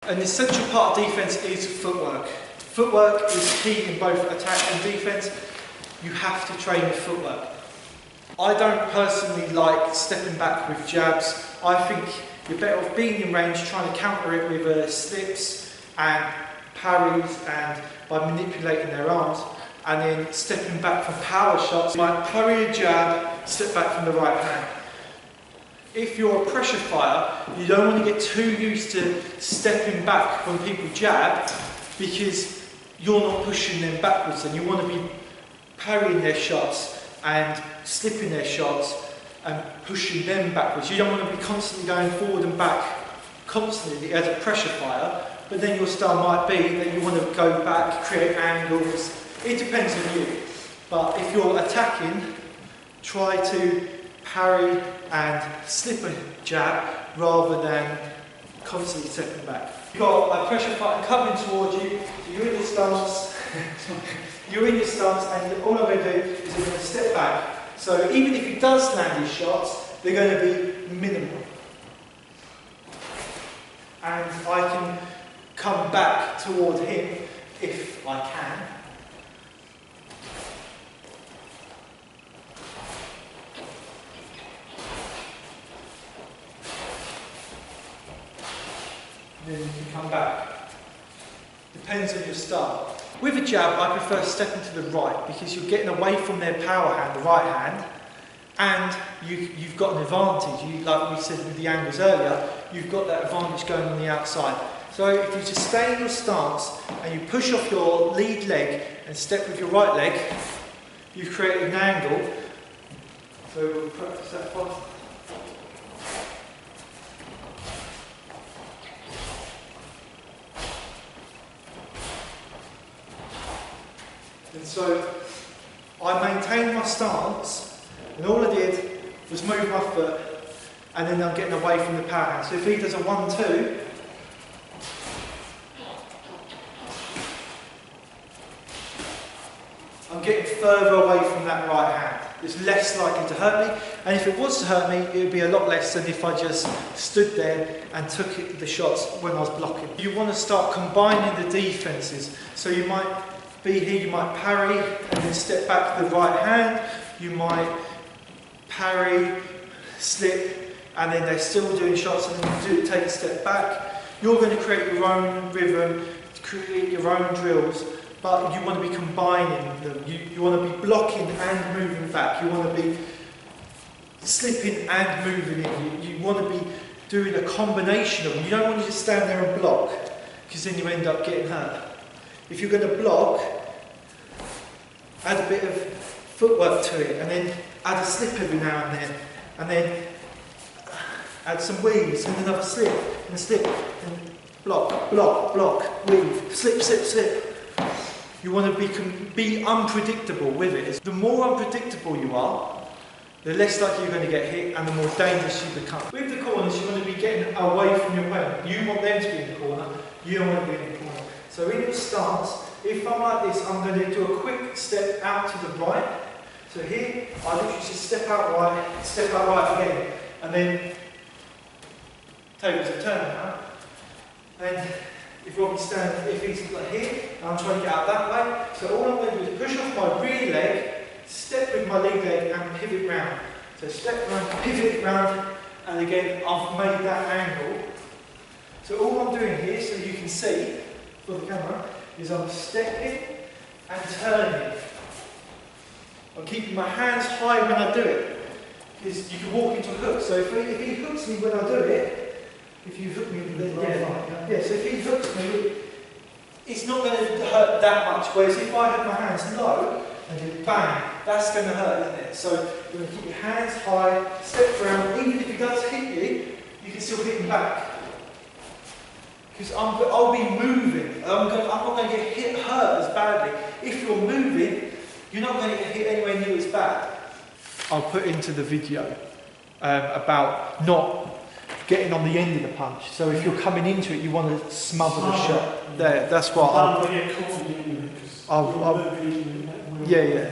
An essential part of defence is footwork. Footwork is key in both attack and defence. You have to train with footwork. I don't personally like stepping back with jabs. I think you're better off being in range, trying to counter it with slips and parries and by manipulating their arms, and then stepping back from power shots. You might parry a jab, step back from the right hand. If you're a pressure fighter, you don't want to get too used to stepping back when people jab, because you're not pushing them backwards, and you want to be parrying their shots and slipping their shots and pushing them backwards. You don't want to be constantly going forward and back constantly as a pressure fighter, but then your style might be that you want to go back, create angles. It depends on you. But if you're attacking, try to parry and slip a jab rather than constantly stepping back. You've got a pressure fighter coming towards you, so you're in your stance, and all I'm going to do is I'm going to step back. So even if he does land his shots, they're going to be minimal. And I can come back toward him if I can. Then you can come back. Depends on your style. With a jab, I prefer stepping to the right because you're getting away from their power hand, the right hand, and you've got an advantage. Like we said with the angles earlier, you've got that advantage going on the outside. So if you just stay in your stance and you push off your lead leg and step with your right leg, you've created an angle. So we'll practice that first. And so I maintained my stance, and all I did was move my foot, and then I'm getting away from the power hand. So if he does a 1-2, I'm getting further away from that right hand. It's less likely to hurt me, and if it was to hurt me, it would be a lot less than if I just stood there and took the shots when I was blocking. You want to start combining the defences, so you might be here, you might parry and then step back to the right hand, you might parry, slip, and then they're still doing shots and then you take a step back. You're going to create your own rhythm, create your own drills, but you want to be combining them. You want to be blocking and moving back. You want to be slipping and moving in. You want to be doing a combination of them. You don't want to just stand there and block, because then you end up getting hurt. If you're going to block, add a bit of footwork to it, and then add a slip every now and then add some weaves, and another slip, and slip, and block, block, block, weave, slip, slip, slip. You want to be unpredictable with it. The more unpredictable you are, the less likely you're going to get hit, and the more dangerous you become. With the corners, you want to be getting away from your opponent. You want them to be in the corner, you don't want to be in the corner. So in your stance, if I'm like this, I'm going to do a quick step out to the right. So here, I literally just step out right again, and then tables a turn now. And if Robin's standing, if he's like here, and I'm trying to get out that way, so all I'm going to do is push off my rear leg, step with my lead leg, and pivot round. So step round, pivot round, and again, I've made that angle. So all I'm doing here, so you can see, for the camera, is I'm stepping and turning. I'm keeping my hands high when I do it, because you can walk into a hook. So if he hooks me when I do it, if you hook me, so if he hooks me, it's not going to hurt that much. Whereas if I have my hands low and then bang, that's going to hurt, isn't it? So you're going to keep your hands high, step around. Even if he does hit you, you can still hit him back. Because I'll be moving. I'm not going to get hurt as badly. If you're moving, you're not going to get hit anywhere near as bad. I'll put into the video about not getting on the end of the punch. So if you're coming into it, you want to smother the shot. There, that's what I'll... get caught in it, yeah.